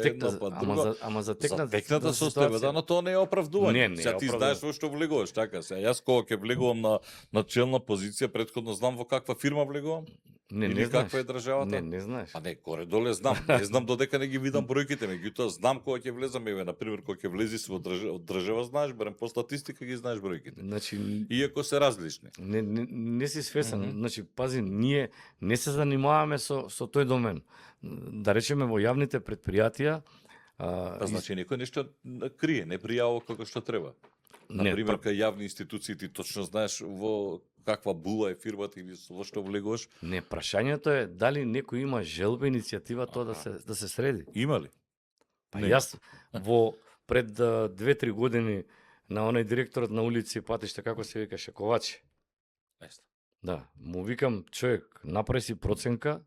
A: текната со тебе, да, но тоа не е оправдување.
B: Не
A: сега ти знаеш во што влегуваш, така се. Јас кога ќе влегувам на челна позиција, претходно знам во каква фирма влегувам.
B: Не
A: каква е државата?
B: Не знаеш.
A: А не, горе доле знам. Не знам додека не ги видам бројките, меѓутоа знам кога ќе влезам, еве на пример кога ќе влезиш во држава знаеш, барем по статистика ги знаеш бројките.
B: Значи,
A: иако се различни.
B: Не си свесен. Значи, пази, ние не се занимаваме со тој домен. Да речеме во јавните предпријатија,
A: значи некој нешто крие, не пријавува како што треба. Например, кај јавни институции ти точно знаеш во каква була е фирмата или во што влегуваш.
B: Не, прашањето е дали некој има желба, иницијатива тоа да се среди.
A: Има ли?
B: Па јас во пред 2-3 години на оној директорот на улици и патишта, како се викаше, Ковачи. Да, му викам, човек, направи си проценка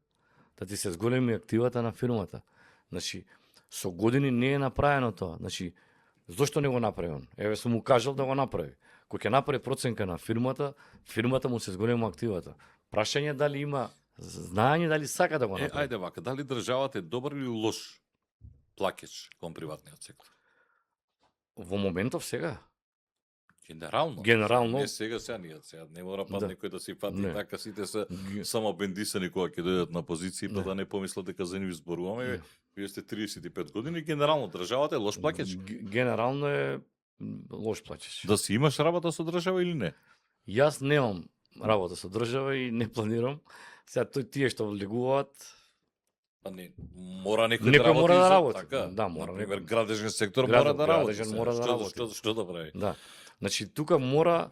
B: да ти се зголеми активата на фирмата. Значи, со години не е направено тоа. Значи, зошто не го направи он? Еве сум му кажал да го направи. Кој ќе направи проценка на фирмата му се зголема активата. Прашање дали има знаење, дали сака да го направи.
A: Ајде вака, дали државата е добар или лош плакеч кон приватниот сектор?
B: Во моментов сега.
A: Генерално. Не сега не мора па некој да си фати така, сите се само бендисани кога ќе дојдат на позиција, па да не помислат дека за нив зборуваме. Вие сте 35 години, генерално државата е лош плакеч.
B: Генерално е лош плакеч.
A: Да си имаш работа со држава или не?
B: Јас немам работа со држава и не планирам. Сега тие што влегуваат,
A: мора некој да работи. Така,
B: да, мора.
A: Например, градежен сектор мора да работи. Што да прави?
B: Да. Значи тука мора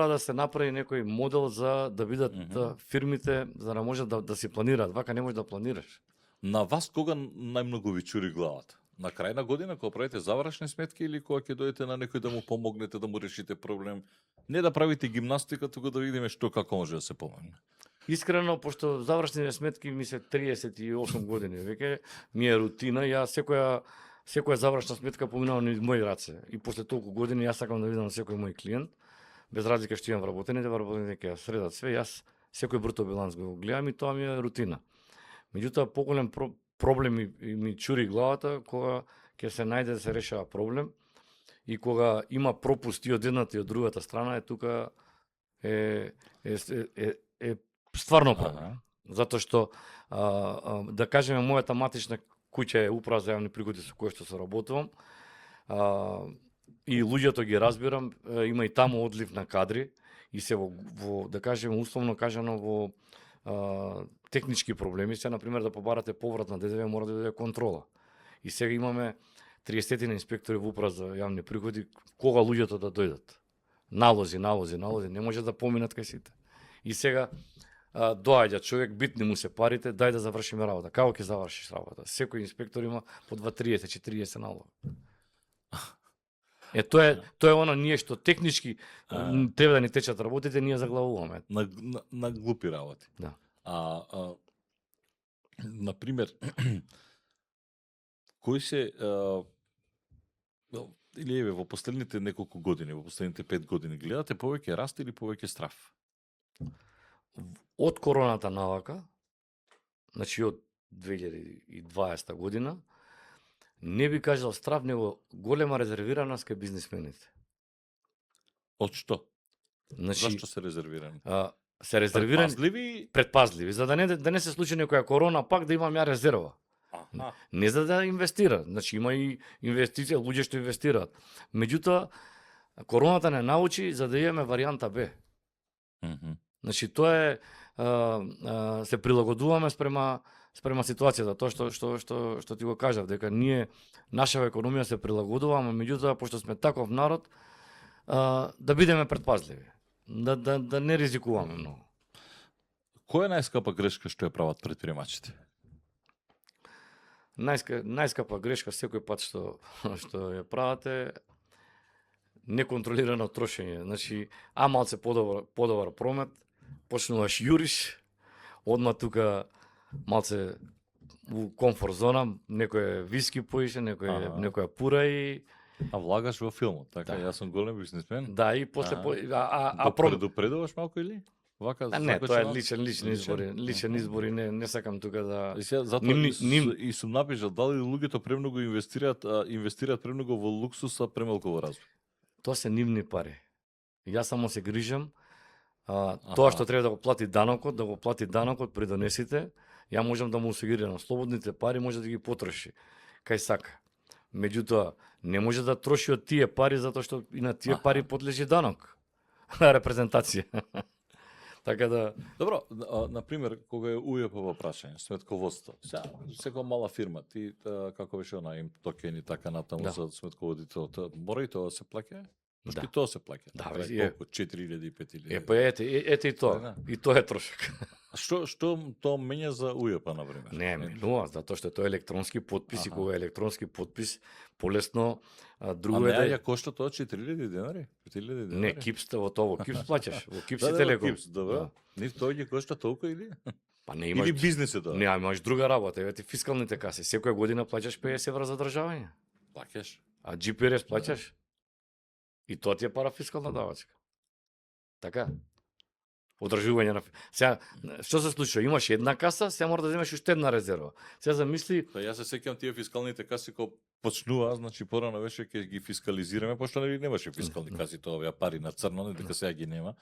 B: да се направи некој модел за да бидат фирмите, за да може да си планираат. Вака не можеш да планираш.
A: На вас кога најмногу ви чури главата? На крај на година кога правите завршни сметки или кога ќе дојдете на некој да му помогнете да му решите проблем? Не да правите гимнастика, туку да видиме што како може да се помогне.
B: Искрено, пошто завршните сметки ми се 38 години, веќе ми е рутина, јас секоја завршна сметка поминувам низ мои раце. И после толку години јас сакам да видам секој мој клиент, без разлика што имам вработените ќе средат све, јас секој бруто биланс го гледам и тоа ми е рутина. Меѓутоа, поголем проблем ми чури главата кога ќе се најде да се решава проблем и кога има пропусти од едната и од другата страна, тука е стварно проблем. Затоа што да кажеме мојата матична куќа е управа за јавни приходи со која што се работувам. И луѓето ги разбирам, има и таму одлив на кадри и се во да кажеме условно кажано во технички проблеми, се на пример да побарате поврат на ДДВ мора да биде контрола. И сега имаме 30 инспектори во управа за јавни приходи, кога луѓето да дојдат. Налози, не може да поминат кај сите. И сега доаѓа човек, битни му се парите, дај да завршиме работа. Како ќе завршиш работа? Секој инспектор има по 30-40 налога. Тоа е оно ние што технички треба да ни течат работите, ние заглавуваме.
A: На глупи работи.
B: Да.
A: Например, кој се или еве во последните неколку години, во последните 5 години гледате повеќе раст или повеќе страф?
B: Од короната навака, значи од 2020 година, не би кажал страф, него голема резервираност кај бизнисмените.
A: Од што?
B: Значи,
A: зашто се резервирани?
B: Се резервирани
A: предпазливи,
B: за да не се случи некоја корона, пак да имам ја резерва. Не за да инвестира, значи има и инвестиција, луѓе што инвестираат. Меѓутоа, короната не научи за да имаме варијанта Б. Значи тоа е се прилагодуваме спрема ситуацијата, тоа што ти го кажав, дека ние нашава економија се прилагодуваме, меѓутоа пошто сме таков народ, да бидеме предпазливи, да не ризикуваме многу.
A: Која е најскапа грешка што ја прават предприемачите?
B: Најскапа грешка секој пат што ја правате неконтролирано трошење. Значи, малце подобар промет, почнуваш јуриш, одма тука малце у комфорт зона, некој виски поише, некоја пура и
A: А влагаш во филмот, така?
B: Да.
A: Јас сум голем бизнисмен.
B: да, и после
A: Го предупредуваш малку или? Вака
B: не, тоа е
A: закочено?
B: личен избор и не сакам тука да
A: И сега затоа и сум напишал дали луѓето премногу инвестираат премногу во луксус, а премалку во развој.
B: тоа се нивни пари. Јас само се грижам тоа што треба да го плати данокот, при донесите, ја можам да му осигурирам слободните пари, може да ги потроши кај сака. Меѓутоа, не може да троши од тие пари затоа што и на тие пари подлежи данок. Репрезентација. Така да
A: Добро, на пример, кога е УЈП прашање, сметководство. Сега, секоја мала фирма, ти како беше она им токен и така натаму
B: Да.
A: за сметководителот, мора и тоа да се плаќа?
B: Да.
A: И тоа се плаќа.
B: Да,
A: Тоа
B: е.
A: колку 4000 5000.
B: па ете и тоа.
A: Да.
B: И тоа е трошок.
A: А што тоа менја за УЈП на пример?
B: Не, менува, затоа што тоа е електронски подпис и
A: Аха.
B: кога е електронски подпис, полесно друго
A: А
B: е
A: не
B: да
A: ја кошта тоа 4000 денари? 5000 денари?
B: не кипс во тоа, во кипс плаќаш, во кипс и
A: Да,
B: телеком.
A: Кипс, добро. Нив тој ги кошта толку или?
B: Па не имаш
A: Или бизнес е тоа?
B: Не, имаш друга работа, еве ти фискалните каси. Секоја година плаќаш 50 евра за државање.
A: Плаќаш.
B: А GPRS плаќаш. И тоа ти е парафискална давачка. Така. Одржување на сега што се случува? Имаш една каса, сега мора да земеш уште една резерва. Сега замисли,
A: Па јас се сеќам тие фискалните каси кога почнува, значи порано беше ќе ги фискализираме, пошто немаше фискални каси тоа овие пари на црно, не дека сега ги нема.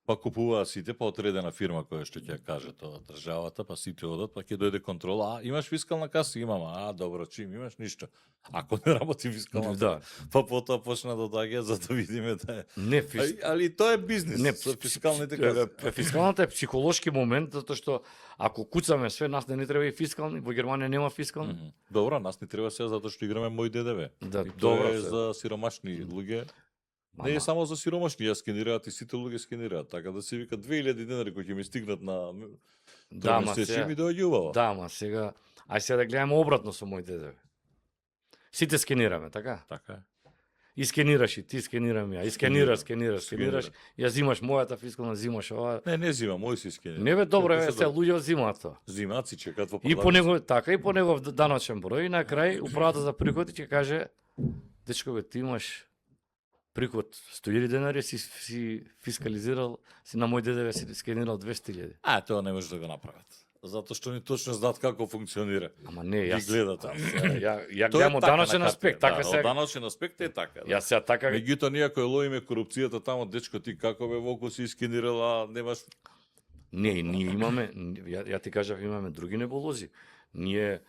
A: Па купуваа сите, па одредена фирма која што ќе ја каже тоа државата, па сите одат, па ќе дојде контрола, имаш фискална каса, имам, добро, чим имаш ништо. Ако не работи фискалната,
B: да.
A: па потоа почна да доаѓа за да видиме да е.
B: Не
A: Али тоа е бизнес,
B: Не,
A: со фискалните каси.
B: Фискалната е психолошки момент, затоа што ако куцаме све, нас не треба и фискални, во Германија нема фискални.
A: Добро, нас не треба сега затоа што играме мој ДДВ.
B: Да,
A: И тоа
B: добро
A: е
B: се.
A: за сиромашни луѓе. Не е само за сиромашни, ја скенираат и сите луѓе скенираат, така да се вика 2000 денари кои ќе ми стигнат на
B: Да, ма
A: месечи
B: сега-
A: ми доаѓувало.
B: Да, ма сега, сега да гледаме обратно со мој ДДВ. Сите скенираме, така?
A: Така е.
B: И скенираш и ти скенирам ја, и скенираш,
A: Скенирам.
B: скенираш, ја зимаш мојата фискална, зимаш ова.
A: Не зима, мој си скенира.
B: Не бе, добро,
A: Како
B: е,
A: се
B: се луѓе зимаат тоа.
A: Зимаат си чекаат во
B: И по
A: продавница.
B: него така и по негов даночен број и на крај управата за приходи ќе каже дечко бе ти имаш приход 100.000 денари си фискализирал, си на мој ДДВ си скенирал 200.000.
A: Тоа не може да го направат. Затоа што ни точно знаат како функционира.
B: Ама не,
A: Ги
B: јас
A: гледат.
B: ја
A: Тоа е
B: гледам од
A: така
B: даночен
A: на
B: аспект,
A: хартија,
B: така
A: да,
B: се.
A: од даночен аспект е така. Да.
B: Јас сега така
A: Меѓутоа ние кој ловиме корупцијата тамо, дечко ти како бе волку си скенирал, а немаш.
B: Не, ние имаме, ја ти кажав, имаме други неболози. Ние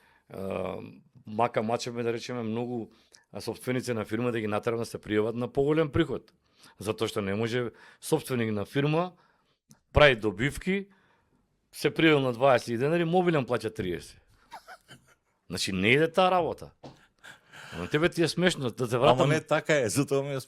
B: мака мачеме да речеме многу сопственици на фирма да ги натераме да се пријават на поголем приход. Затоа што не може сопственик на фирма прави добивки, се пријавил на 20 денари, мобилен плаќа 30. Значи не иде таа работа. На тебе ти е смешно да те
A: Ама
B: вратам.
A: не така е, затоа ми е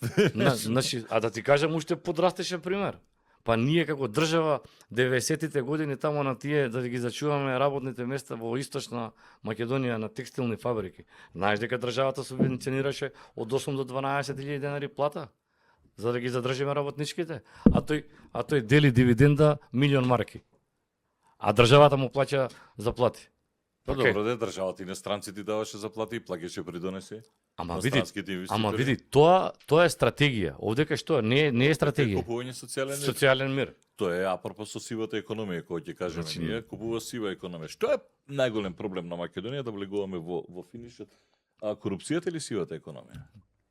B: Значи, а да ти кажам уште подрастешен пример. Па ние како држава 90-тите години тамо на тие да ги зачуваме работните места во источна Македонија на текстилни фабрики. Знаеш дека државата субвенционираше од 8 до 12.000 денари плата за да ги задржиме работничките, а тој дели дивиденда 1.000.000 марки. А државата му плаќа заплати.
A: Па
B: Океј.
A: добро, државата иностранци ти даваше заплати и плаќаше придонеси.
B: Ама
A: на
B: види,
A: странските инвеститори.
B: ама види, тоа е стратегија. Овде кај што не е стратегија.
A: Купување социјален мир.
B: Социјален мир.
A: Тоа е апропо со сивата економија, која ќе кажеме
B: Значи,
A: ние, купува сива економија. Што е најголем проблем на Македонија да влегуваме во финишот? Корупцијата или сивата економија?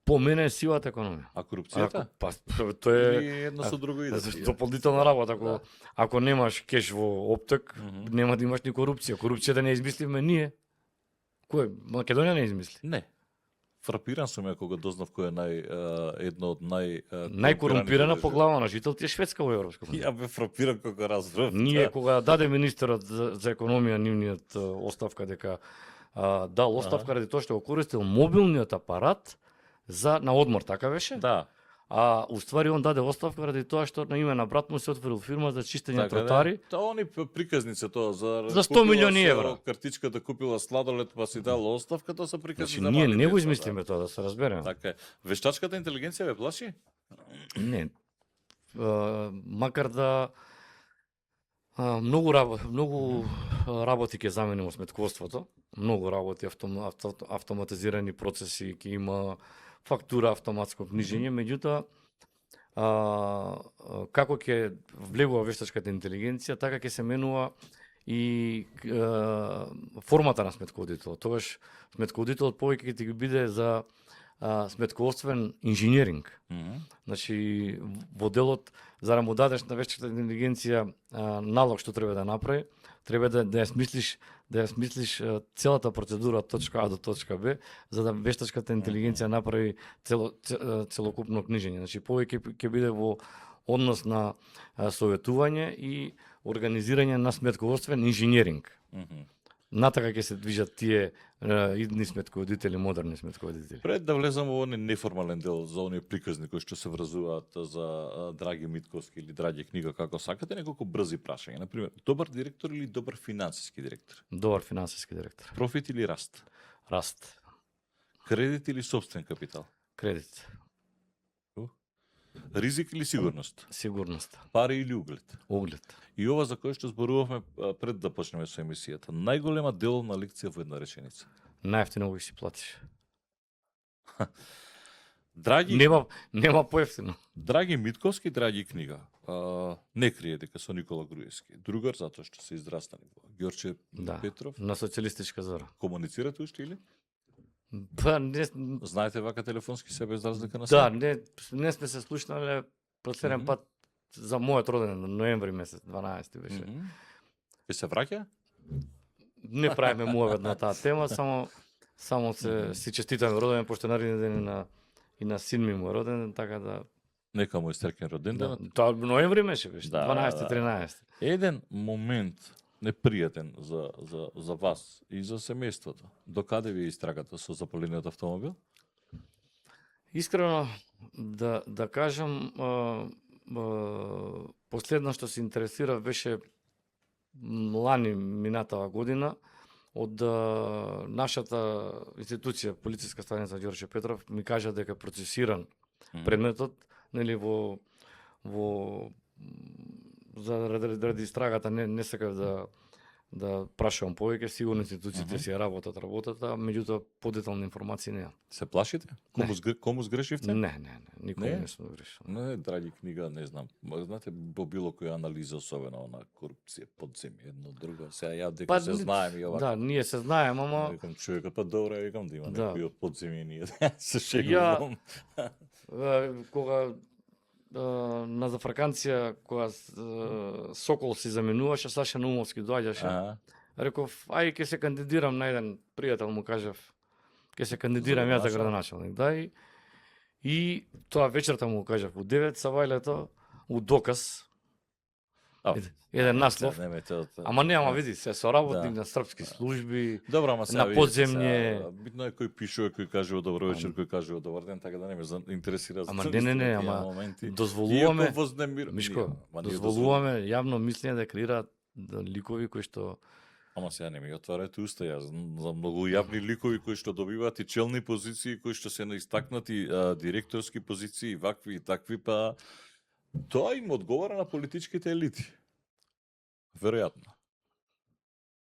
B: По мене е сивата економија.
A: А корупцијата?
B: Па тоа е
A: Или едно со друго иде?
B: дополнителна работа. Ако немаш кеш во оптек,
A: Мгм.
B: нема да имаш ни корупција. Корупцијата не измисливме ние. Кој Македонија не измисли?
A: Не. Фрапиран сум ја кога дознав кој е едно од
B: Најкорумпирана по глава на жител ти е Шведска во Европска унија.
A: Ја бе фрапиран кога разбрав.
B: Ние кога даде министерот за економија нивниот оставка дека дал оставка ради тоа што го користил мобилниот апарат на одмор, така беше?
A: Да.
B: А уствари он даде оставка ради тоа што на име на брат му се отворил фирма за чистење тротари.
A: Тоа они приказници тоа за
B: 100 милиони евра.
A: Картичка да купила сладолед па си дала оставка, тоа се приказни за
B: Ние
A: мали
B: не го
A: деца,
B: измислиме тоа, да се разбереме.
A: Така е. Вештачката интелигенција ве плаши?
B: Не. Макар да многу работи ќе замени во сметковството, многу работи, автоматизирани процеси, ќе има фактура, автоматско книжење, меѓутоа како ќе влегува вештачката интелигенција, така ќе се менува и формата на сметководителот. Тогаш сметководителот повеќе ќе ти биде за сметководствен инженеринг. Значи, во делот, за да му дадеш на вештачката интелигенција налог што треба да направи, треба да ја смислиш целата процедура од точка А до точка Б, за да вештачката интелигенција направи целокупно книжење. Значи, повеќе ќе биде во однос на советување и организирање на сметководствен инженеринг. Натака ќе се движат тие идни сметководители, модерни сметководители.
A: Пред да влезам во оној неформален дел за оние приказни кои што се вразуваат за Драги Митковски или Драги книга, како сакате, неколку брзи прашања. Например, добар директор или добар финансиски директор?
B: Добар финансиски директор.
A: Профит или раст?
B: Раст.
A: Кредит или собствен капитал?
B: Кредит.
A: Ризик или сигурност?
B: Сигурност.
A: Пари или углед?
B: Углед.
A: И ова за кое што зборувавме пред да почнеме со емисијата. Најголема деловна лекција во една реченица.
B: Најефтино го си платиш.
A: Драги
B: Нема поевтино.
A: Драги Митковски, Драги книга. Не крие дека со Никола Груевски. Другар затоа што се израстани во Ѓорче Петров.
B: На социјалистичка зора.
A: Комуницирате уште или?
B: Па не
A: Знаете вака телефонски се без разлика на
B: Да, не сме се слушнале последен пат за мојот роден ноември месец, 12 беше.
A: Ќе се враќа?
B: Не правиме муавет на таа тема, само си честитаме роден, пошто нареден ден и на син ми му е роден, така да
A: Нека му е среќен роден ден.
B: Тоа ноември беше, 12
A: Да.
B: 13.
A: Еден момент непријатен за вас и за семејството. До каде ви е истрагата со запалениот автомобил?
B: Искрено да кажам, последно што се интересира беше лани минатава година од нашата институција, полициска станица Ѓорче Петров, ми кажа дека е процесиран предметот, нели заради истрагата не сакав да прашувам повеќе, сигурно институциите си работат, меѓутоа подетални информации неа.
A: Се плашите? Кому сгрешивте?
B: Не, никој не сум грешил.
A: Не, Драги книга, не знам. Знаете, по било која анализа, особено на корупција, подземје, едно друго. Сега ја дека се знаеме и овака.
B: Да, ние се знаеме, ама
A: Викам човекот, па добре, викам да има некој од подземје ние се
B: Ја-
A: шегувам.
B: кога на зафраканција, кога Сокол си заменуваше, Саша Наумовски доаѓаше. Реков, ај ќе се кандидирам на еден пријател, му кажав, ќе се кандидирам јас за градоначалник. Да, и тоа вечерта му кажав, у 9 савајлето, у доказ, еден наслов. Ама не, види, се соработник на српски служби,
A: Добро, ама сега
B: на подземње.
A: Битно е кој пишува, кој кажува добро вечер, кој кажува добар ден, така да не ме интересира.
B: Ама не, ама дозволуваме, Мишко, дозволуваме јавно мислење да креираат ликови кои што
A: Ама сега не ми отварате уста, јас за многу јавни ликови кои што добиваат и челни позиции, кои што се на истакнати директорски позиции, вакви и такви, па тоа им одговара на политичките елити. Веројатно.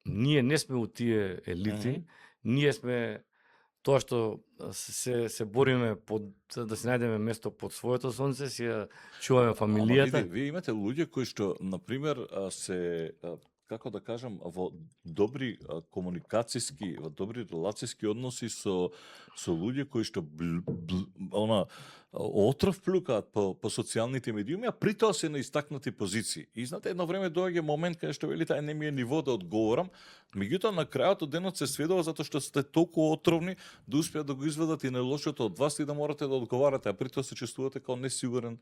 B: Ние не сме у тие елити, ние сме тоа што се бориме да се најдеме место под своето сонце, си ја чуваме фамилијата.
A: Вие имате луѓе кои што, например, се како да кажам, во добри комуникацијски, во добри релацијски односи со луѓе кои што отров плюкаат по социјалните медиуми, а при тоа се на истакнати позиции. И знаете, едно време доаѓа момент каде што велите, не ми е ниво да одговорам, меѓутоа на крајот од денот се сведува затоа што сте толку отровни да успеат да го извадат и најлошото од вас и да морате да одговарате, а при тоа се чувствувате како несигурен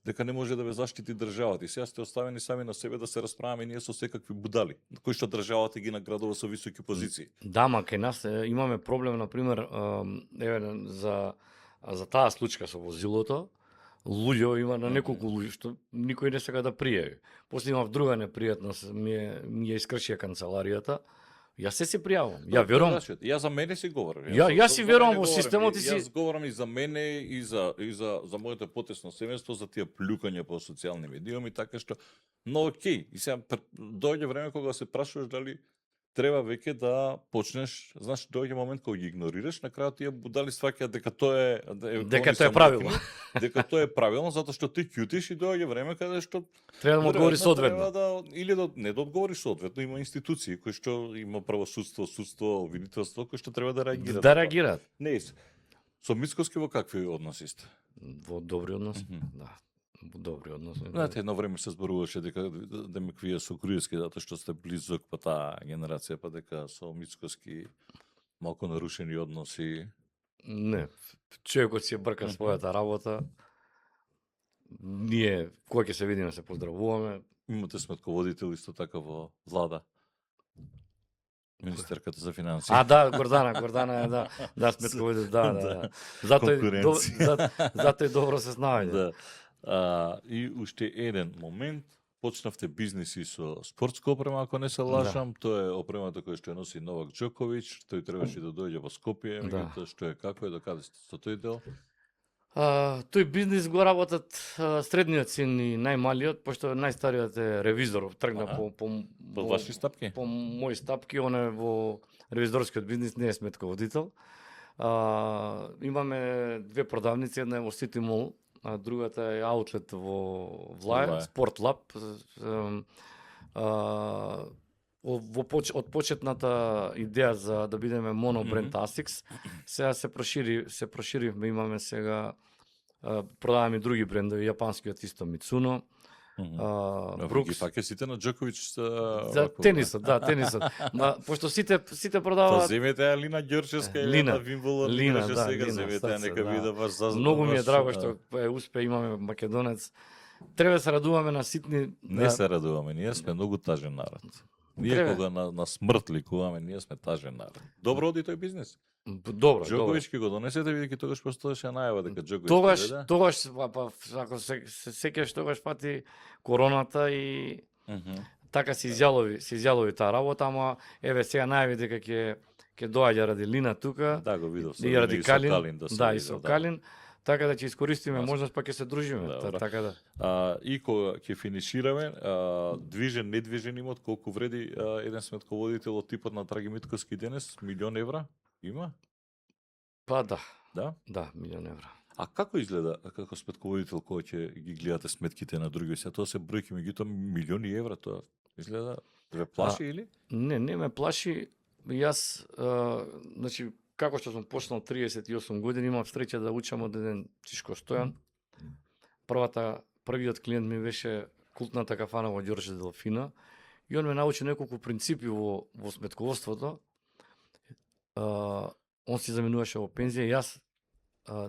A: дека не може да ве заштити државата. И сега сте оставени сами на себе да се расправаме ние со секакви будали, кои што државата ги наградува со високи позиции.
B: Да, ма кај нас имаме проблем, например, еве за таа случка со возилото, луѓе има на неколку луѓе што никој не сака да пријави. После имав друга непријатност, ми ја искршија канцеларијата. Јас се пријавам. Ја верувам.
A: Ја за мене си говорам.
B: Јас си верувам во системот и си.
A: Јас говорам и за мене и за моето потесно семејство, за тие плюкања по социјални медиуми, така што но окей. И сега доаѓа време кога се прашуваш дали треба веќе да почнеш, знаеш, доаѓа момент кога ги игнорираш, на крајот тие будали сваќаат дека тоа е
B: правилно.
A: Дека тоа е правилно затоа што ти ќутиш и доаѓа време каде што
B: треба да му одговори соодветно.
A: Или не да одговори соодветно, има институции кои што има правосудство, судство, обвинителство кои што треба да реагираат.
B: Да реагираат.
A: Не, со Мицковски во какви односи сте?
B: Во добри односи, да. Добри односи.
A: Знаете, едно време се зборуваше дека Демеквија со Груевски, затоа што сте близок па таа генерација, па дека со Мицковски малку нарушени односи.
B: Не, човекот си брка својата работа. Ние, кога ќе се видиме, се поздравуваме.
A: Имате сметководител исто така во влада. Министерката за финансии.
B: Да, Гордана е, да, сметководител, да. Затоа е добро се знаење.
A: Да. И уште еден момент, почнавте бизниси со спортска опрема, ако не се лажам, тоа е опремата која што ја носи Новак Џоковиќ, тој требаше да дојде во Скопје, меѓутоа што е како е, докаде сте со тој дел?
B: Тој бизнис го работат средниот син и најмалиот, пошто најстариот е ревизор, тргна
A: по ваши стапки?
B: По мои стапки, он е во ревизорскиот бизнис, не е сметководител. Имаме две продавници, една е во Сити Мол, а другата е аутлет во Влај, Спорт Лаб. Од почетната идеја за да бидеме монобренд ASICS, сега се проширивме, имаме сега продаваме други брендови, јапанскиот исто Мицуно,
A: Брукс. Ги фаќа сите на Џоковиќ
B: за тенисот, тенисот. Пошто сите продаваат.
A: Па земете Алина Ѓорчевска или на Вимболон, може сега земете, нека биде ваш зазвон.
B: Многу ми е драго што успе, имаме македонец. Треба да се радуваме на ситни.
A: Не се радуваме, ние сме многу тажен народ. Ние кога на смрт ликуваме, ние сме тажен народ. Добро оди тој бизнис.
B: Добро.
A: Џоковиќ ќе го донесете, бидејќи тогаш постоеше најава дека Џоковиќ
B: Тогаш ако се сеќаш тогаш пати короната и така се изјалови таа работа, ама еве сега најави дека ќе доаѓа Радилина тука.
A: Да, го видов.
B: И Радикалин, да, и со Калин. Така да ќе искористиме можност, па ќе се дружиме. Така да.
A: И кога ќе финишираме, движен, недвижен имот, колку вреди еден сметководител од типот на Драги Митковски денес? €1.000.000 има?
B: Па да.
A: Да?
B: Да, €1.000.000.
A: А како изгледа како сметководител кога ќе ги гледате сметките на други? Сега тоа се бројки, меѓутоа €1.000.000, тоа изгледа да ве плаши или?
B: Не me плаши. Јас, значи, како што сум почнал 38 години, имав среќа да учам од еден Чишко Стојан. Првиот клиент ми беше култната кафана во Ѓорџе Делфина и он ме научи неколку принципи во сметководството. Он си заминуваше во пензија, јас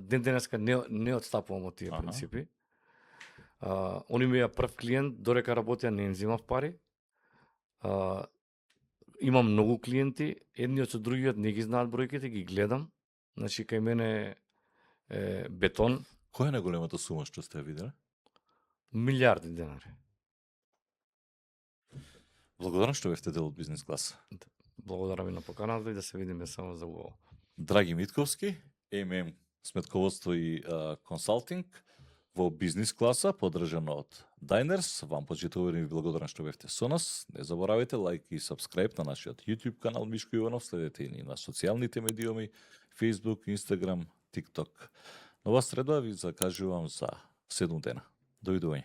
B: ден денеска не отстапувам од тие принципи. Они ми ја прв клиент, дорека работеа не им земав пари. Имам многу клиенти, едниот со другиот не ги знаат бројките, ги гледам. Значи кај мене е бетон.
A: Која е најголемата сума што сте виделе?
B: Милиарди денари.
A: Благодарам што бевте дел од бизнес класа.
B: Благодарам и на поканата и да се видиме само за убаво.
A: Драги Митковски, ММ сметководство и консалтинг во бизнес класа, подржано од Diners. Вам почитувани ви благодарам што бевте со нас. Не заборавајте лайк и сабскрајб на нашиот YouTube канал Мишко Иванов, следете и на социјалните медиуми Facebook, Instagram, TikTok. Нова среда ви закажувам за 7 дена. Довидување.